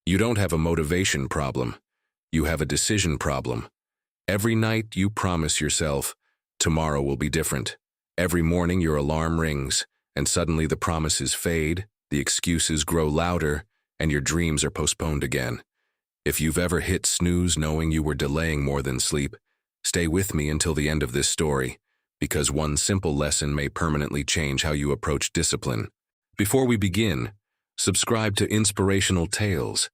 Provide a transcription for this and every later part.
You don't have a motivation problem. You have a decision problem. Every night you promise yourself, tomorrow will be different. Every morning your alarm rings, and suddenly the promises fade, the excuses grow louder, and your dreams are postponed again. If you've ever hit snooze knowing you were delaying more than sleep, stay with me until the end of this story, because one simple lesson may permanently change how you approach discipline. Before we begin, subscribe to Inspirational Tales,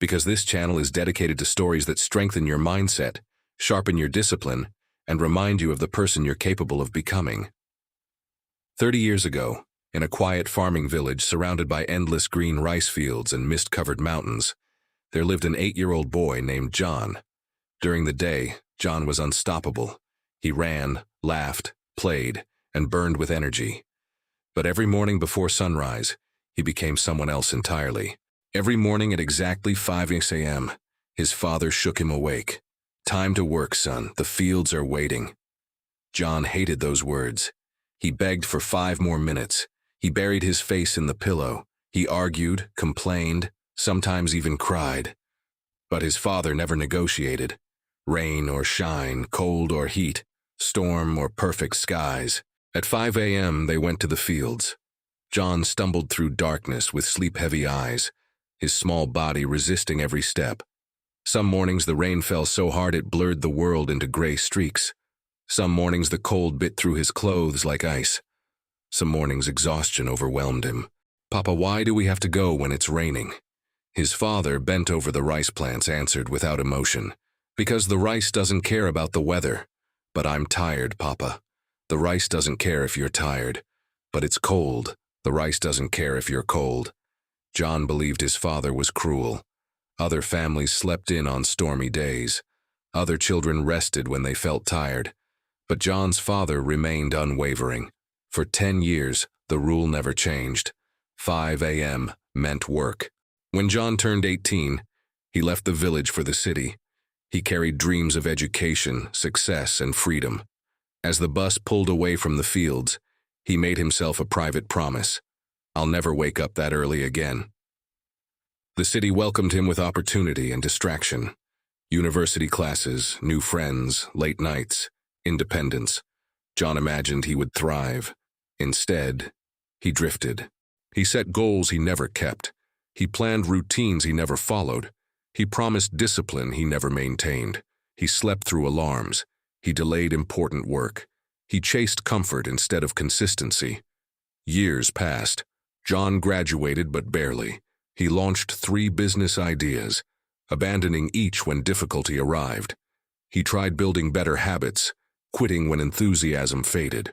because this channel is dedicated to stories that strengthen your mindset, sharpen your discipline, and remind you of the person you're capable of becoming. 30 years ago, in a quiet farming village surrounded by endless green rice fields and mist-covered mountains, there lived an 8-year-old boy named John. During the day, John was unstoppable. He ran, laughed, played, and burned with energy. But every morning before sunrise, he became someone else entirely. Every morning at exactly 5 a.m., his father shook him awake. "Time to work, son. The fields are waiting." John hated those words. He begged for 5 more minutes. He buried his face in the pillow. He argued, complained, sometimes even cried. But his father never negotiated. Rain or shine, cold or heat, storm or perfect skies. At 5 a.m., they went to the fields. John stumbled through darkness with sleep-heavy eyes, his small body resisting every step. Some mornings the rain fell so hard it blurred the world into gray streaks. Some mornings the cold bit through his clothes like ice. Some mornings exhaustion overwhelmed him. "Papa, why do we have to go when it's raining?" His father, bent over the rice plants, answered without emotion, "Because the rice doesn't care about the weather. But I'm tired, Papa. The rice doesn't care if you're tired. But it's cold. The rice doesn't care if you're cold." John believed his father was cruel. Other families slept in on stormy days. Other children rested when they felt tired. But John's father remained unwavering. For 10 years, the rule never changed. 5 a.m. meant work. When John turned 18, he left the village for the city. He carried dreams of education, success, and freedom. As the bus pulled away from the fields, he made himself a private promise. "I'll never wake up that early again." The city welcomed him with opportunity and distraction. University classes, new friends, late nights, independence. John imagined he would thrive. Instead, he drifted. He set goals he never kept. He planned routines he never followed. He promised discipline he never maintained. He slept through alarms. He delayed important work. He chased comfort instead of consistency. Years passed. John graduated, but barely. He launched 3 business ideas, abandoning each when difficulty arrived. He tried building better habits, quitting when enthusiasm faded.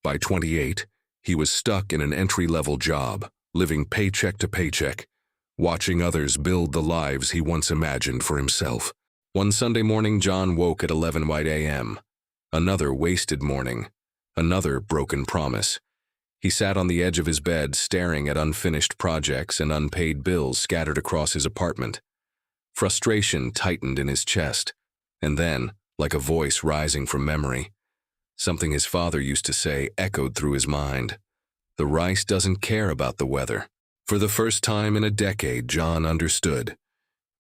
By 28, he was stuck in an entry-level job, living paycheck to paycheck, watching others build the lives he once imagined for himself. One Sunday morning, John woke at 11 a.m. Another wasted morning. Another broken promise. He sat on the edge of his bed, staring at unfinished projects and unpaid bills scattered across his apartment. Frustration tightened in his chest, and then, like a voice rising from memory, something his father used to say echoed through his mind. "The rice doesn't care about the weather." For the first time in a decade, John understood.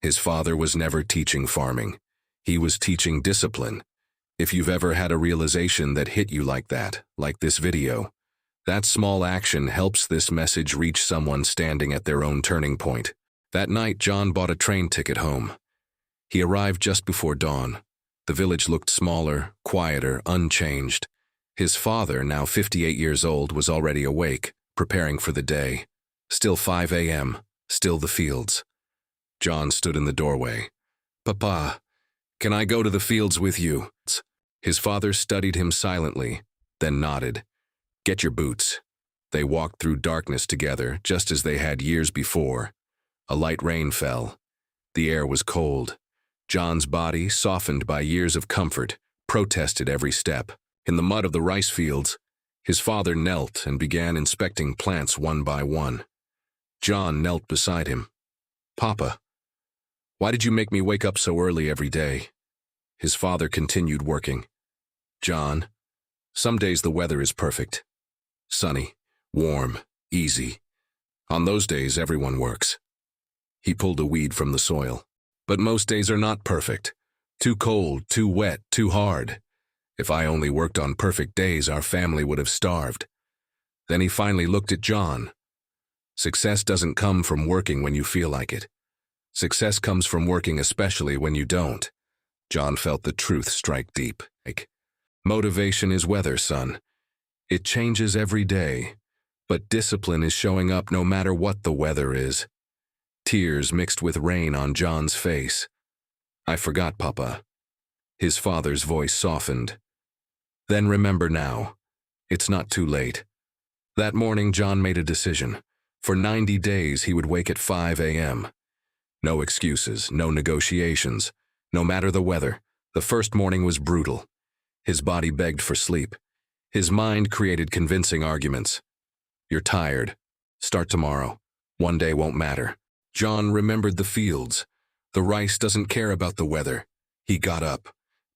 His father was never teaching farming. He was teaching discipline. If you've ever had a realization that hit you like that, like this video, that small action helps this message reach someone standing at their own turning point. That night, John bought a train ticket home. He arrived just before dawn. The village looked smaller, quieter, unchanged. His father, now 58 years old, was already awake, preparing for the day. Still 5 a.m., still the fields. John stood in the doorway. "Papa, can I go to the fields with you?" His father studied him silently, then nodded. "Get your boots." They walked through darkness together, just as they had years before. A light rain fell. The air was cold. John's body, softened by years of comfort, protested every step. In the mud of the rice fields, his father knelt and began inspecting plants one by one. John knelt beside him. "Papa, why did you make me wake up so early every day?" His father continued working. "John, some days the weather is perfect. Sunny, warm, easy. On those days, everyone works. He pulled a weed from the soil. But most days are not perfect. Too cold, too wet, too hard. If I only worked on perfect days, our family would have starved. Then he finally looked at John. Success doesn't come from working when you feel like it. Success comes from working especially when you don't. John felt the truth strike deep. Motivation is weather, son. It changes every day. But discipline is showing up no matter what the weather is. Tears mixed with rain on John's face. I forgot, Papa. His father's voice softened. Then remember now. It's not too late. That morning, John made a decision. For 90 days, he would wake at 5 a.m. No excuses, no negotiations. No matter the weather, the first morning was brutal. His body begged for sleep. His mind created convincing arguments. You're tired. Start tomorrow. One day won't matter. John remembered the fields. The rice doesn't care about the weather. He got up.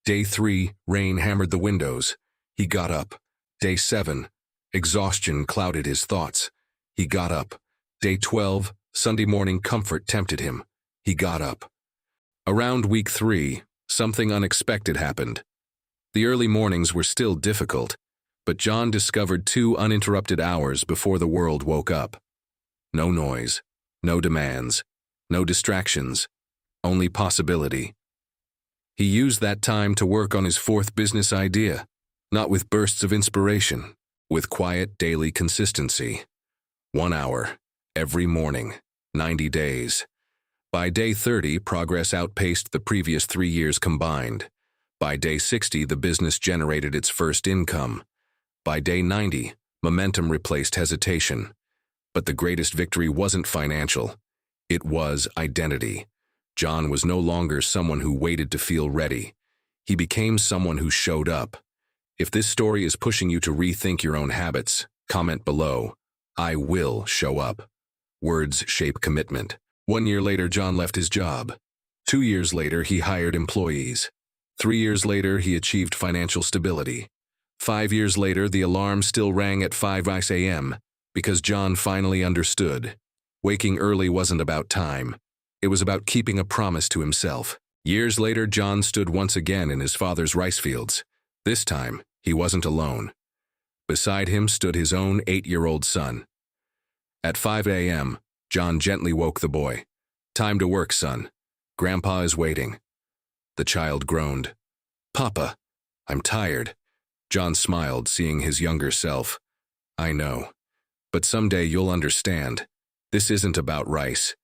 Day 3, rain hammered the windows. He got up. Day 7, exhaustion clouded his thoughts. He got up. Day 12, Sunday morning comfort tempted him. He got up. Around week 3, something unexpected happened. The early mornings were still difficult, but John discovered 2 uninterrupted hours before the world woke up. No noise, no demands, no distractions, only possibility. He used that time to work on his 4th business idea, not with bursts of inspiration, with quiet daily consistency. 1 hour, every morning, 90 days. By day 30, progress outpaced the previous 3 years combined. By day 60, the business generated its first income. By day 90, momentum replaced hesitation. But the greatest victory wasn't financial. It was identity. John was no longer someone who waited to feel ready. He became someone who showed up. If this story is pushing you to rethink your own habits, comment below. I will show up. Words shape commitment. 1 year later, John left his job. 2 years later, he hired employees. 3 years later, he achieved financial stability. 5 years later, the alarm still rang at 5 a.m. because John finally understood. Waking early wasn't about time. It was about keeping a promise to himself. Years later, John stood once again in his father's rice fields. This time, he wasn't alone. Beside him stood his own 8-year-old son. At 5 a.m., John gently woke the boy. Time to work, son. Grandpa is waiting. The child groaned. Papa, I'm tired. John smiled, seeing his younger self. I know. But someday you'll understand. This isn't about rice.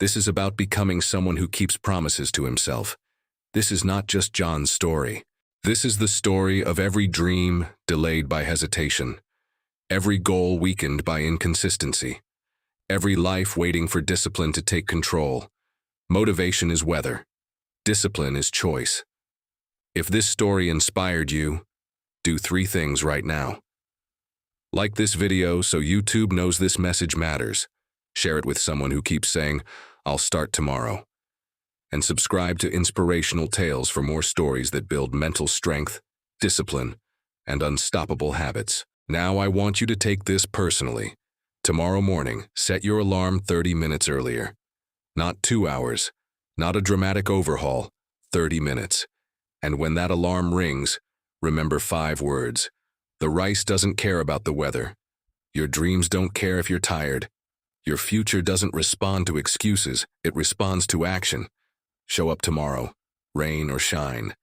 This is about becoming someone who keeps promises to himself. This is not just John's story. This is the story of every dream delayed by hesitation, every goal weakened by inconsistency, every life waiting for discipline to take control. Motivation is weather. Discipline is choice. If this story inspired you, do 3 things right now. Like this video so YouTube knows this message matters. Share it with someone who keeps saying, I'll start tomorrow. And subscribe to Inspirational Tales for more stories that build mental strength, discipline, and unstoppable habits. Now I want you to take this personally. Tomorrow morning, set your alarm 30 minutes earlier. Not 2 hours, not a dramatic overhaul, 30 minutes. And when that alarm rings, remember 5 words. The rice doesn't care about the weather. Your dreams don't care if you're tired. Your future doesn't respond to excuses, it responds to action. Show up tomorrow, rain or shine.